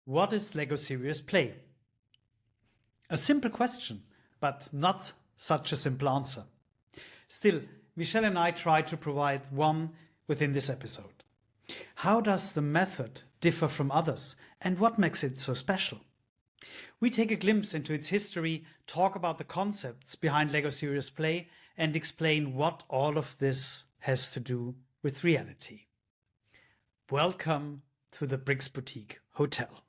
What is Lego Serious Play? A simple question, but not such a simple answer. Still, Michel and I try to provide one within this episode. How does the method differ from others, and what makes it so special? We take a glimpse into its history, talk about the concepts behind Lego Serious Play, and explain what all of this has to do with reality. Welcome to the Bricks Boutique Hotel.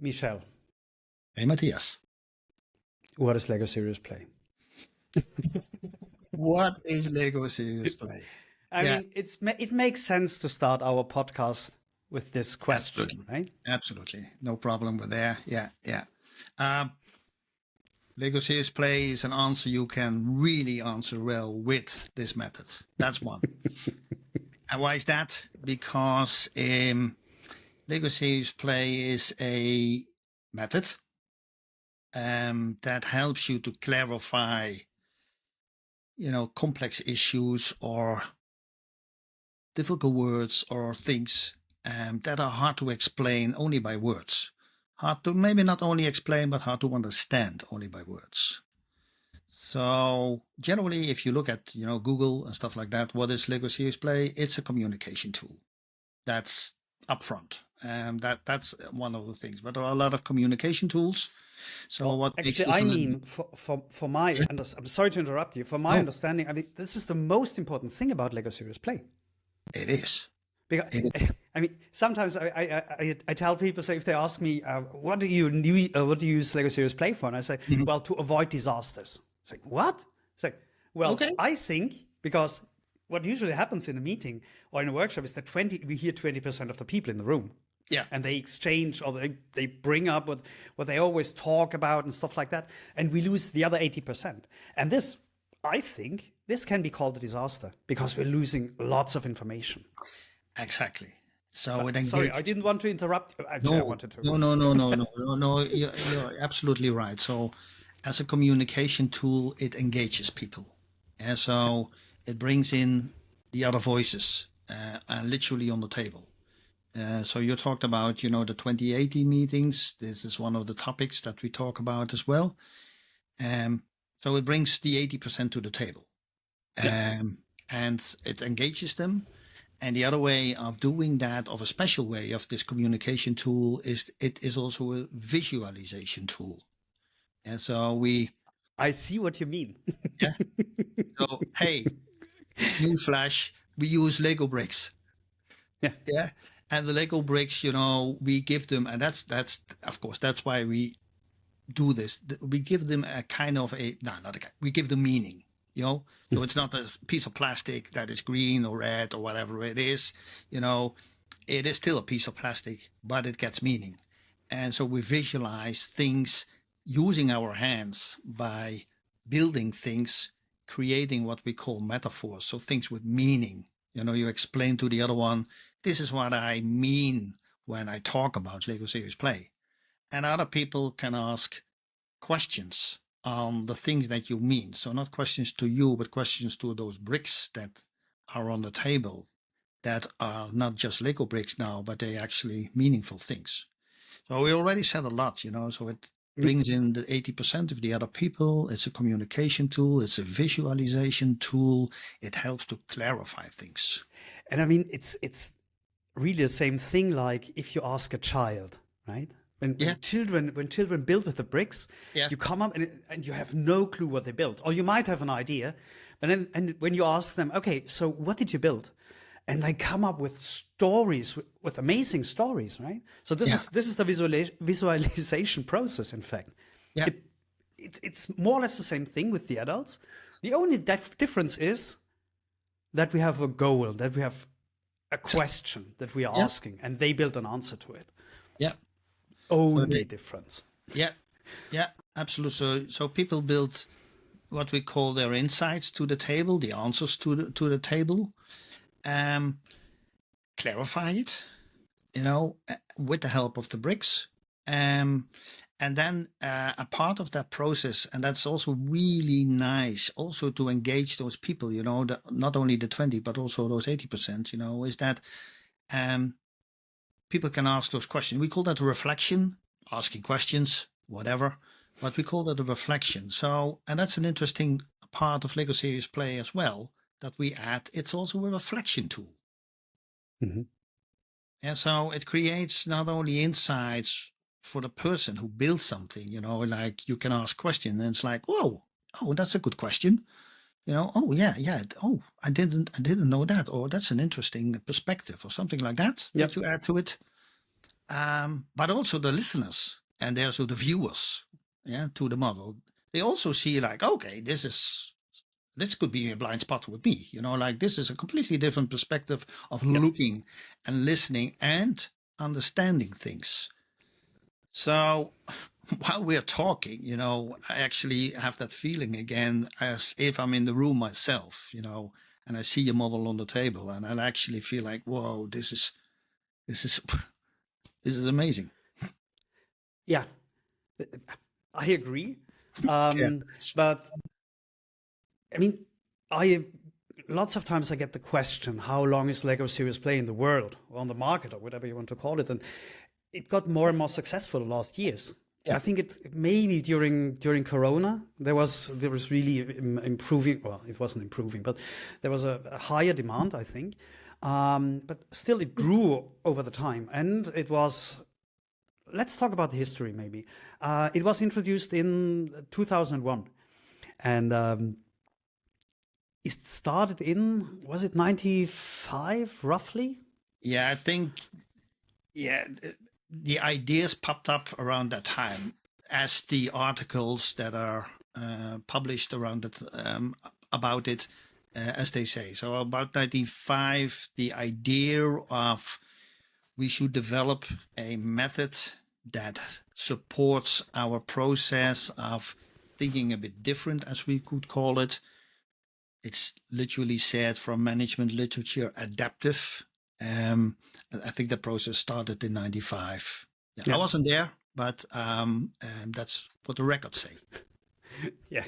Michel. Hey, Matthias. What is Lego Serious Play? What is Lego Serious Play? I mean, it makes sense to start our podcast with this question, Absolutely. right? Absolutely. No problem with that. Yeah. Lego Serious Play is an answer you can really answer well with this method. That's one. And why is that? Because Lego Serious Play is a method that helps you to clarify, complex issues or difficult words or things that are hard to explain only by words. Hard to maybe not only explain, but hard to understand only by words. So generally, if you look at Google and stuff like that, what is Lego Serious Play? It's a communication tool. That's upfront. That's one of the things. But there are a lot of communication tools. So Well, what actually, makes this for my I'm sorry to interrupt you. For my understanding, I mean, this is the most important thing about Lego Serious Play. It is. Because I mean, sometimes I tell people, so if they ask me, what do you use Lego Serious Play for? And I say, well, to avoid disasters. It's like, what? It's like, well, Okay. I think because what usually happens in a meeting or in a workshop is that we hear 20% of the people in the room. Yeah. And they exchange or they bring up what they always talk about and stuff like that. And we lose the other 80%. And this, I think, this can be called a disaster because we're losing lots of information. Exactly. So Sorry, I didn't want to interrupt. Actually, I wanted to. No. You're absolutely right. So, as a communication tool, it engages people, and so it brings in the other voices, literally on the table. So you talked about, the 2080 meetings. This is one of the topics that we talk about as well. So it brings the 80% to the table, and it engages them. And the other way of doing that, of a special way of this communication tool, is it is also a visualization tool. And so I see what you mean. yeah. So, hey, newsflash, we use Lego bricks. Yeah. Yeah. And the Lego bricks, we give them, and that's of course, that's why we do this. We give them a kind of we give them meaning. So it's not a piece of plastic that is green or red or whatever it is. It is still a piece of plastic, but it gets meaning. And so we visualize things using our hands by building things, creating what we call metaphors. So things with meaning. You explain to the other one, this is what I mean when I talk about Lego Serious Play. And other people can ask questions on the things that you mean. So not questions to you, but questions to those bricks that are on the table that are not just Lego bricks now, but they actually meaningful things. So we already said a lot, so it brings in the 80% of the other people. It's a communication tool. It's a visualization tool. It helps to clarify things. And I mean, it's really the same thing like if you ask a child, right? When children build with the bricks, you come up and you have no clue what they built, or you might have an idea, but then and when you ask them, okay, so what did you build? And they come up with stories, with amazing stories, right? So this is the visualization process. In fact, it's more or less the same thing with the adults. The only difference is that we have a goal, that we have a question that we are asking, and they build an answer to it. Yeah. Only difference. Yeah, absolutely. So people build what we call their insights to the table, the answers to the table, clarify it, with the help of the bricks, And then a part of that process, and that's also really nice, also to engage those people, not only the 20, but also those 80%, is that people can ask those questions. We call that a reflection, asking questions, whatever, but we call that a reflection. So, and that's an interesting part of Lego Serious Play as well, that we add. It's also a reflection tool. Mm-hmm. And so it creates not only insights for the person who builds something, like you can ask questions and it's like, whoa, oh, that's a good question. Oh yeah. Oh, I didn't know that. Or that's an interesting perspective or something like that that you add to it. But also the listeners and also the viewers, to the model. They also see like, okay, this could be a blind spot with me, like this is a completely different perspective of looking and listening and understanding things. So while we're talking, I actually have that feeling again as if I'm in the room myself, and I see a model on the table and I actually feel like, whoa, this is amazing. Yeah, I agree. But I mean, lots of times I get the question, how long is Lego Serious Play in the world or on the market or whatever you want to call it? And it got more and more successful the last years. Yeah. I think it maybe during Corona there was really improving. Well, it wasn't improving, but there was a higher demand, I think. But still, it grew over the time, and it was. Let's talk about the history, maybe. It was introduced in 2001, and it started in, was it 95 roughly? Yeah, I think. Yeah. The ideas popped up around that time as the articles that are published around it about it, as they say. So about 95, the idea of we should develop a method that supports our process of thinking a bit different, as we could call it. It's literally said from management literature, adaptive. I think the process started in 95. Yeah. I wasn't there, but that's what the records say. Yeah.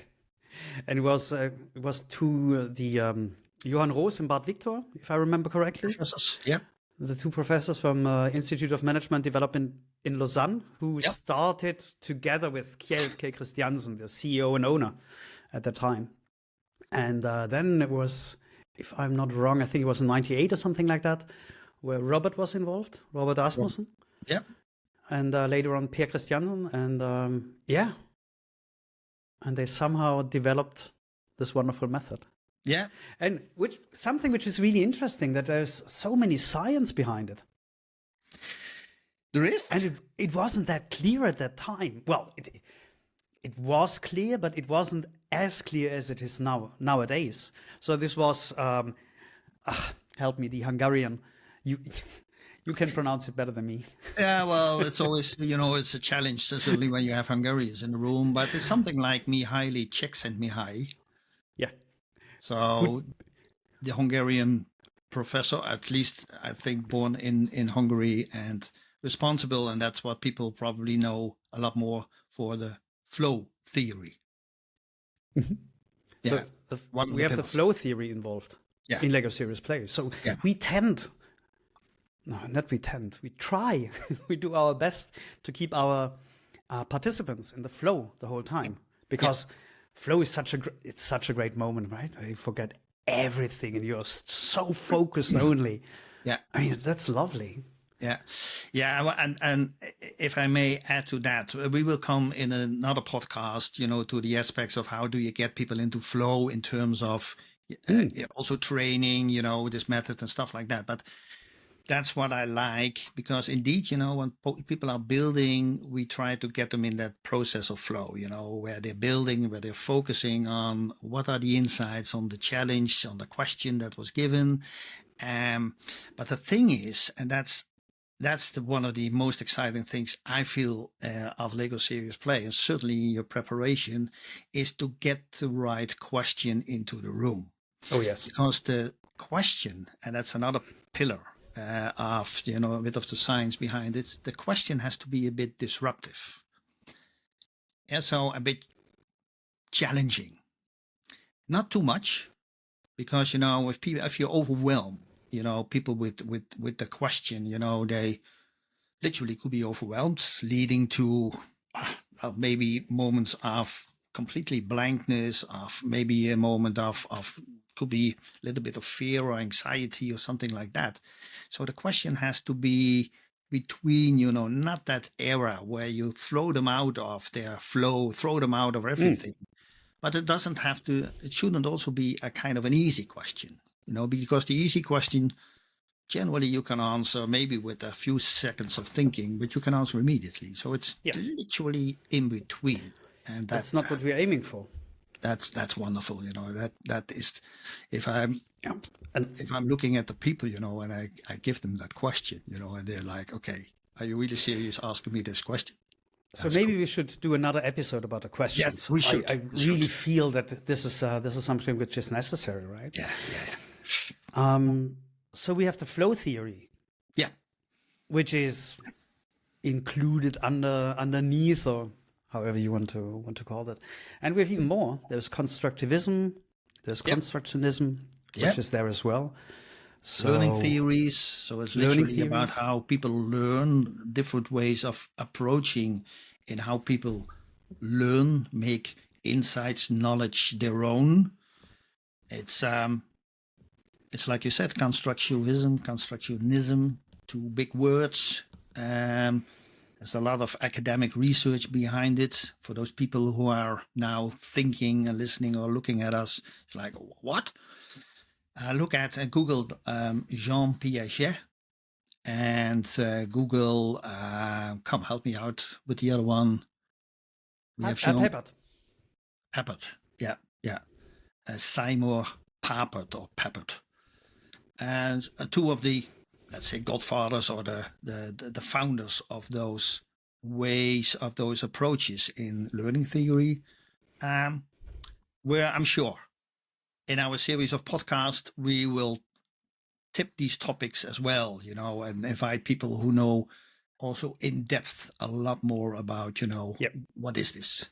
And it was to the Johann Roos and Bart Victor, if I remember correctly. Professors, yeah. The two professors from Institute of Management Development in Lausanne, who started together with Kjeld K. Christiansen, the CEO and owner at the time. And then it was, if I'm not wrong, I think it was in 98 or something like that, where Robert was involved, Robert Asmussen. Yeah. And later on, Per Christiansen. And and they somehow developed this wonderful method. Yeah. And something which is really interesting, that there's so many science behind it. There is. And it wasn't that clear at that time. Well, it was clear, but it wasn't as clear as it is nowadays. So this was, help me, the Hungarian. You can pronounce it better than me. Yeah, well, it's always, it's a challenge, certainly when you have Hungarians in the room, but it's something like Mihaly Csikszentmihalyi. Yeah. So the Hungarian professor, at least I think born in Hungary and responsible, and that's what people probably know a lot more for the flow theory. Mm-hmm. Yeah. So we have the flow theory involved in Lego Serious Play. So we try, we do our best to keep our participants in the flow the whole time, because flow is such a great moment, right? You forget everything and you're so focused only. Yeah. I mean, that's lovely. Yeah. And if I may add to that, we will come in another podcast, to the aspects of how do you get people into flow in terms of also training, this method and stuff like that. But that's what I like, because indeed, when people are building, we try to get them in that process of flow, where they're building, where they're focusing on what are the insights on the challenge, on the question that was given. But the thing is, and that's one of the most exciting things I feel of Lego Serious Play, and certainly in your preparation, is to get the right question into the room. Oh, yes. Because the question, and that's another pillar of, a bit of the science behind it, the question has to be a bit disruptive. And so a bit challenging. Not too much, because, if you overwhelm, people with the question, they literally could be overwhelmed, leading to maybe moments of completely blankness, of maybe a moment of could be a little bit of fear or anxiety or something like that. So the question has to be between, not that era where you throw them out of their flow, throw them out of everything. But it shouldn't also be a kind of an easy question, because the easy question, generally you can answer maybe with a few seconds of thinking, but you can answer immediately. So it's literally in between. And that's not what we're aiming for. That's wonderful. That is, if I'm looking at the people, and I give them that question, and they're like, okay, are you really serious asking me this question? So maybe we should do another episode about the questions. Yes, we should. I really feel that this is something which is necessary, right? Yeah. So we have the flow theory. Yeah. Which is included underneath, or however you want to call it. And we have even more. There's constructivism, there's constructionism, which is there as well. So, learning theories. So it's literally about how people learn, different ways of approaching in how people learn, make insights, knowledge their own. It's like you said, constructionism, two big words. There's a lot of academic research behind it. For those people who are now thinking and listening or looking at us, it's like, what? Look at Google Jean Piaget and Google, come help me out with the other one. Papert. Yeah. Seymour Papert or Papert. And two of the, let's say, godfathers or the founders of those ways, of those approaches in learning theory, where I'm sure in our series of podcasts, we will tip these topics as well, and invite people who know also in depth a lot more about, what is this?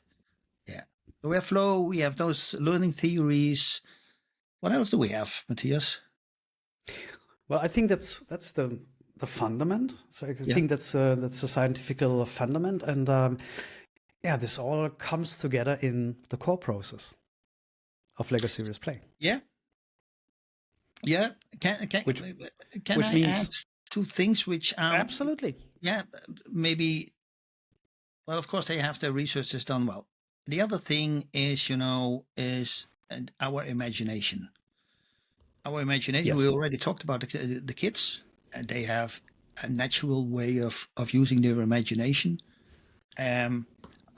Yeah. So we have flow, we have those learning theories. What else do we have, Matthias? Well, I think that's the fundament. So I think that's a scientific fundament, and this all comes together in the core process of Lego Serious Play. Yeah. Which means add two things which are absolutely. Yeah, maybe. Well, of course they have their researches done well. The other thing is, is our imagination. Our imagination. Yes. We already talked about the kids, and they have a natural way of using their imagination.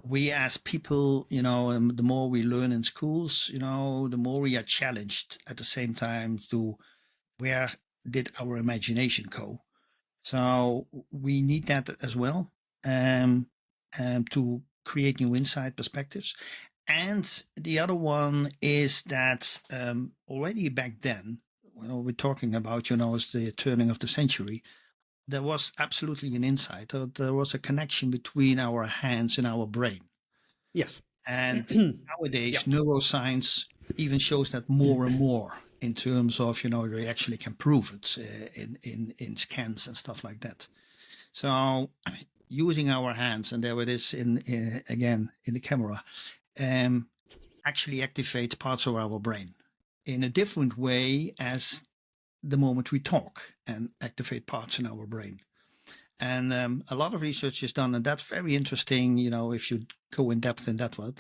We as people, the more we learn in schools, the more we are challenged at the same time to where did our imagination go. So we need that as well to create new insight perspectives. And the other one is that already back then, when we're talking about, as the turning of the century, there was absolutely an insight. There was a connection between our hands and our brain. Yes. And nowadays, neuroscience even shows that more and more in terms of, they actually can prove it in scans and stuff like that. So using our hands, and there it is again in the camera, actually activates parts of our brain in a different way as the moment we talk and activate parts in our brain. And a lot of research is done, and that's very interesting, if you go in depth in that one.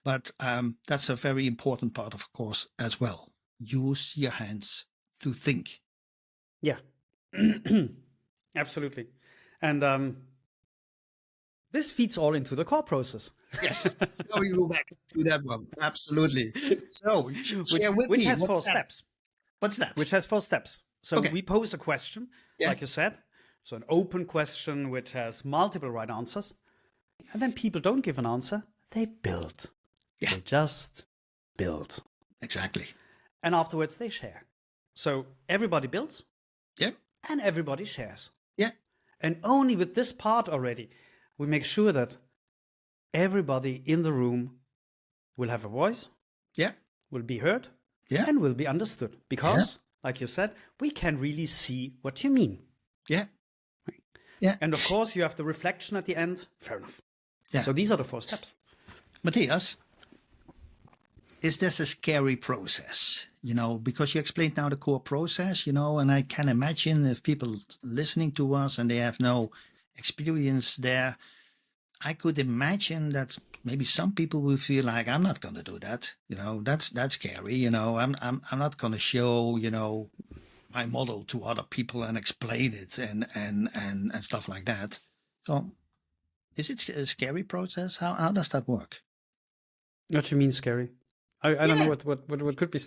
But that's a very important part, of course, as well. Use your hands to think. Yeah, absolutely. And this feeds all into the core process. Yes. So we go back to that one. Absolutely. So, which has 4 steps. What's that? Which has 4 steps. So we pose a question, like you said. So an open question which has multiple right answers. And then people don't give an answer. They build. Yeah. They just build. Exactly. And afterwards they share. So everybody builds. Yep. and everybody shares. Yeah. And only with this part already, we make sure that everybody in the room will have a voice, will be heard, and will be understood. Because, like you said, we can really see what you mean. Yeah. Yeah. And of course, you have the reflection at the end. Fair enough. Yeah. So these are the 4 steps. Matthias, is this a scary process? Because you explained now the core process, and I can imagine if people listening to us and they have no experience there, I could imagine that maybe some people will feel like, I'm not going to do that. That's scary. I'm not going to show, my model to other people and explain it and stuff like that. So is it a scary process? How does that work? What do you mean scary? I don't know what could be.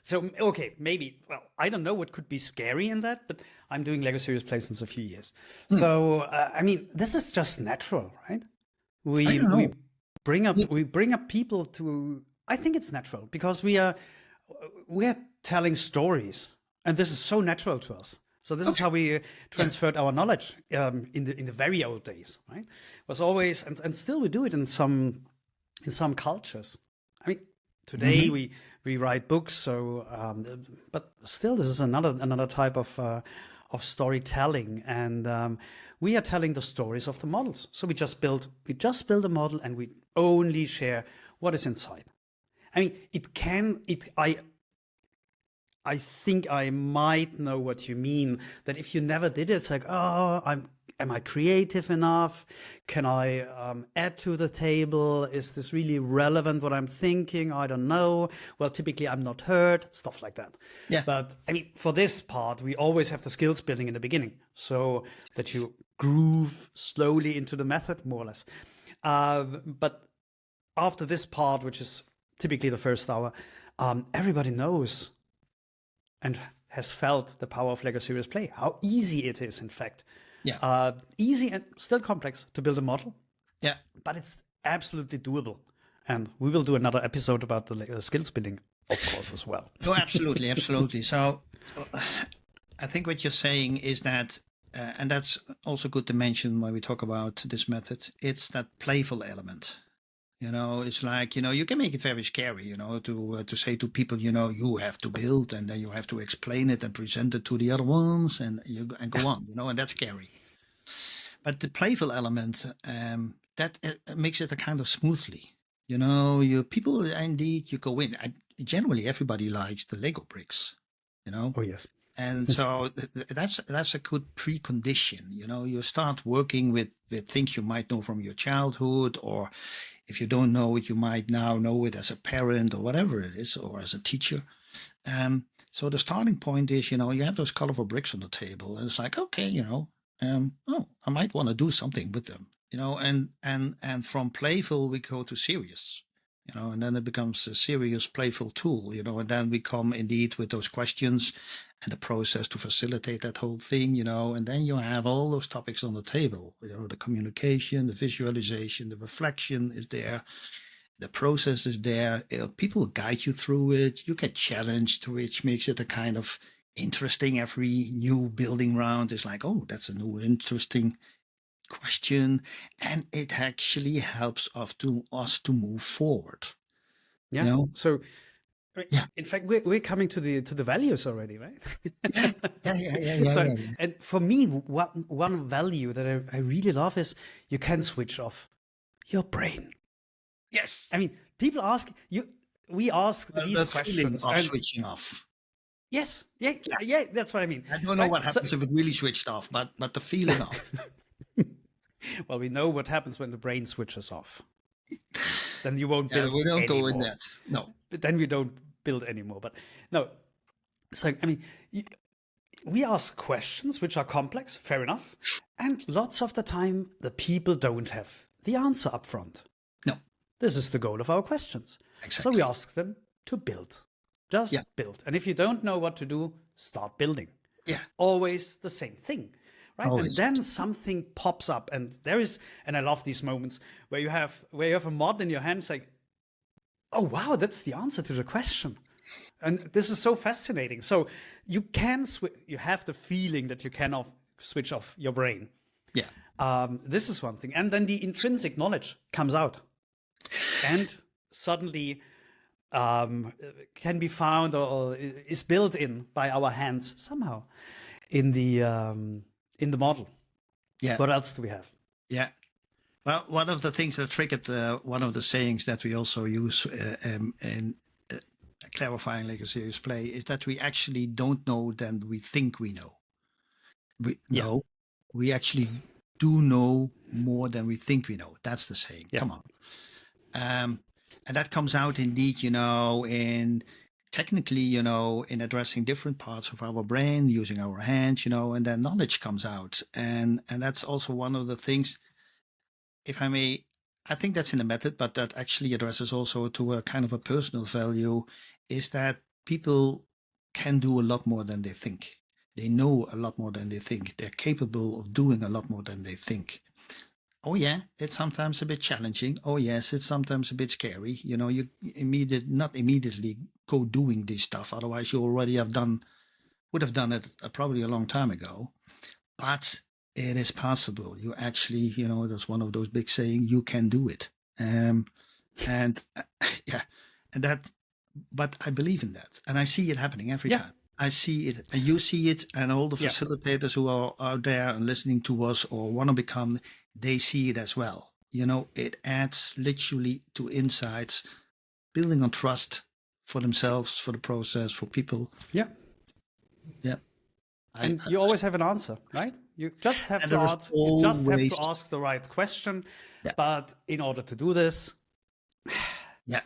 So, okay, maybe. Well, I don't know what could be scary in that, but I'm doing Lego Serious Play since a few years. So, I mean, this is just natural, right? We bring up people to. I think it's natural because we're telling stories, and this is so natural to us. So this is how we transferred our knowledge in the very old days, right? It was always and still we do it in some cultures. I mean, today we write books, so but still this is another type of storytelling, and we are telling the stories of the models. So we just build a model, and we only share what is inside. I mean, I think I might know what you mean. That if you never did it, it's like, am I creative enough? Can I add to the table? Is this really relevant what I'm thinking? I don't know. Well, typically I'm not heard, stuff like that. Yeah. But I mean, for this part, we always have the skills building in the beginning so that you groove slowly into the method, more or less. But after this part, which is typically the first hour, everybody knows and has felt the power of Lego Serious Play, how easy it is, in fact. Yeah. Easy and still complex to build a model. Yeah. But it's absolutely doable. And we will do another episode about the skills building, of course, as well. Oh, absolutely. Absolutely. So I think what you're saying is that, and that's also good to mention when we talk about this method, it's that playful element. It's like, you can make it very scary, to say to people, you have to build and then you have to explain it and present it to the other ones and go on, and that's scary. But the playful element, that makes it a kind of smoothly, people indeed, you go in. Generally, everybody likes the Lego bricks, Oh, yes. And so that's a good precondition. You start working with things you might know from your childhood, or if you don't know it, you might now know it as a parent or whatever it is, or as a teacher. So the starting point is, you have those colorful bricks on the table, and it's like, okay, I might want to do something with them, and from playful we go to serious. And then it becomes a serious, playful tool, and then we come indeed with those questions and the process to facilitate that whole thing, and then you have all those topics on the table, the communication, the visualization, the reflection is there, the process is there, people guide you through it, you get challenged, which makes it a kind of interesting. Every new building round is like, oh, that's a new interesting question, and it actually helps us to move forward. Yeah. So, in fact, we're coming to the values already, right? Yeah. And for me, one value that I really love is you can switch off your brain. Yes. I mean, people ask you. We ask these questions. Of switching off. Yes. Yeah. That's what I mean. I don't know what happens if it really switched off, but the feeling of. Well, we know what happens when the brain switches off. Then you won't build. We don't anymore. go in that. No. But then we don't build anymore. But no. So I mean, we ask questions which are complex. Fair enough. And lots of the time, the people don't have the answer up front. No. This is the goal of our questions. Exactly. So we ask them to build. Just build. And if you don't know what to do, start building. Yeah. Always the same thing. Right. Always. And then something pops up, and I love these moments where you have a mod in your hand. It's like, oh wow, that's the answer to the question. And this is so fascinating. So you can you have the feeling that you cannot switch off your brain. Yeah. This is one thing. And then the intrinsic knowledge comes out. And suddenly can be found or is built in by our hands somehow in the model. Yeah. What else do we have? Yeah. Well, one of the things that triggered one of the sayings that we also use in clarifying Lego Serious Play is that we actually don't know than we think we know. No, we actually do know more than we think we know. That's the saying. Yeah. Come on. And that comes out indeed, in technically, in addressing different parts of our brain, using our hands, and then knowledge comes out. And that's also one of the things, if I may, I think that's in the method, but that actually addresses also to a kind of a personal value, is that people can do a lot more than they think. They know a lot more than they think. They're capable of doing a lot more than they think. Oh yeah, it's sometimes a bit challenging. Oh yes, it's sometimes a bit scary. You not immediately go doing this stuff. Otherwise, you already would have done it probably a long time ago. But it is possible. You actually, that's one of those big saying. You can do it. And yeah, and that. But I believe in that, and I see it happening every time. I see it, and you see it, and all the facilitators who are out there and listening to us or want to become, they see it as well. It adds literally to insights, building on trust for themselves, for the process, for people. Yeah. Yeah. And you always have an answer, right? You just have to ask. You just have to ask the right question. Yeah. But in order to do this,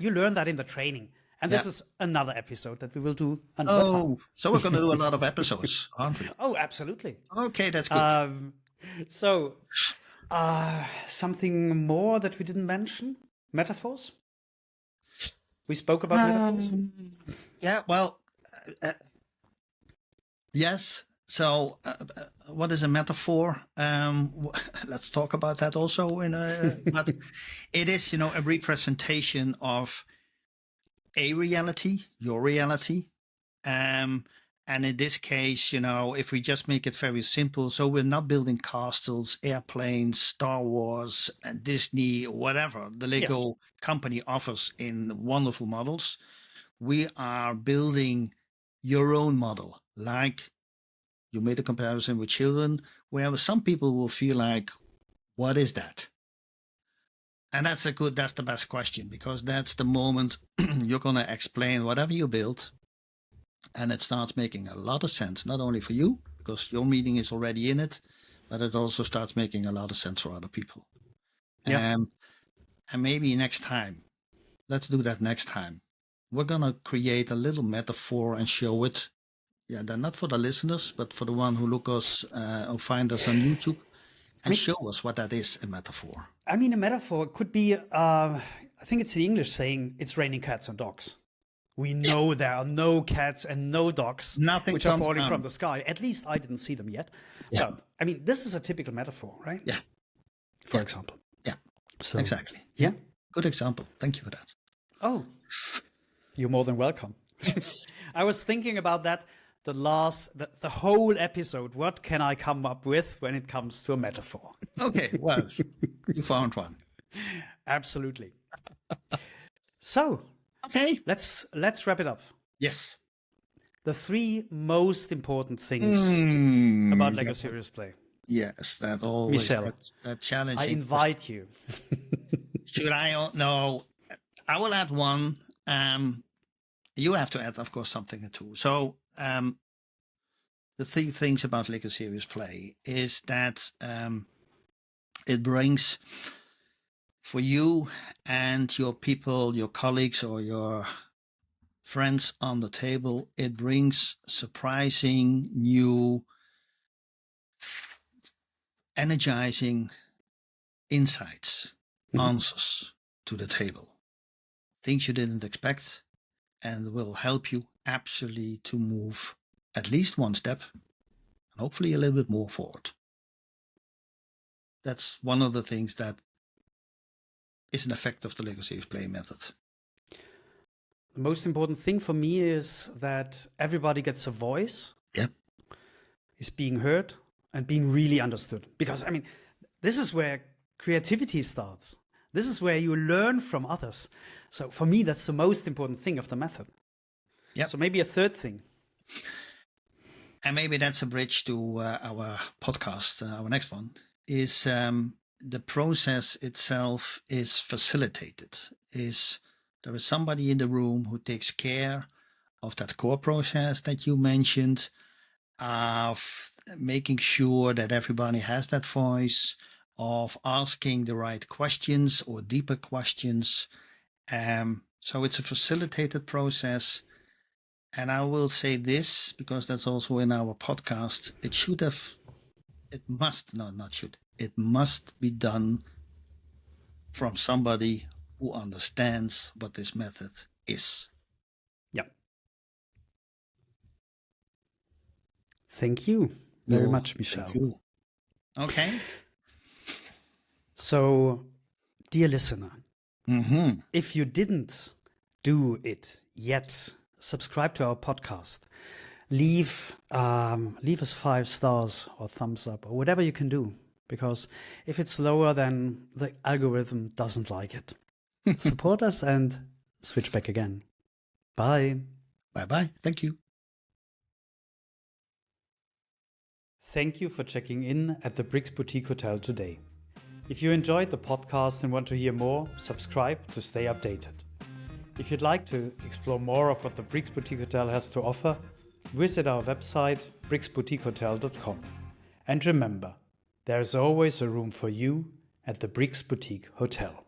you learn that in the training. And this is another episode that we will do another time. So we're going to do a lot of episodes, aren't we? Oh, absolutely. Okay, that's good. So, something more that we didn't mention? Metaphors? We spoke about metaphors? Yeah, well, yes. So, what is a metaphor? Let's talk about that also. But it is, a representation of a reality, your reality. And in this case, if we just make it very simple, so we're not building castles, airplanes, Star Wars, Disney, whatever the Lego company offers in wonderful models. We are building your own model. Like you made a comparison with children, where some people will feel like, what is that? And that's the best question, because that's the moment you're going to explain whatever you build. And it starts making a lot of sense, not only for you, because your meaning is already in it, but it also starts making a lot of sense for other people. Yeah. And maybe next time, let's do that next time. We're going to create a little metaphor and show it. Yeah, they're not for the listeners, but for the one who look us or find us on YouTube. And show us what that is, a metaphor. I mean, a metaphor could be, I think it's the English saying, it's raining cats and dogs. We know there are no cats and no dogs which are falling from the sky. At least I didn't see them yet. Yeah. But, I mean, this is a typical metaphor, right? Yeah. For example. Yeah, so, exactly. Yeah. Good example. Thank you for that. Oh, you're more than welcome. I was thinking about that. The whole episode, what can I come up with when it comes to a metaphor? Okay, well, you found one. Absolutely. So, okay, let's wrap it up. Yes. The 3 most important things about Lego Serious Play. Yes, that always Michel, that challenging. I invite you. Should I? No, I will add one. You have to add, of course, something too. So, the 3 things about Lego Serious Play is that it brings for you and your people, your colleagues or your friends on the table, it brings surprising, new, energizing insights, answers to the table. Things you didn't expect, and will help you actually to move at least one step and hopefully a little bit more forward. That's one of the things that is an effect of the Lego Serious Play method. the most important thing for me is that everybody gets a voice, is being heard, and being really understood. Because, I mean, this is where creativity starts. This is where you learn from others. So for me, that's the most important thing of the method. So maybe a third thing. And maybe that's a bridge to our podcast, our next one, is the process itself is facilitated. There is somebody in the room who takes care of that core process that you mentioned, of making sure that everybody has that voice, of asking the right questions or deeper questions. So it's a facilitated process. And I will say this, because that's also in our podcast, it must be done from somebody who understands what this method is. Yeah. Thank you very much, Michel. Thank you. Okay. So, dear listener, if you didn't do it yet, subscribe to our podcast. Leave us 5 stars or thumbs up or whatever you can do. Because if it's lower, then the algorithm doesn't like it. Support us and switch back again. Bye. Bye-bye. Thank you. Thank you for checking in at the Brix Boutique Hotel today. If you enjoyed the podcast and want to hear more, subscribe to stay updated. If you'd like to explore more of what the Brix Boutique Hotel has to offer, visit our website brixboutiquehotel.com. And remember, there is always a room for you at the Brix Boutique Hotel.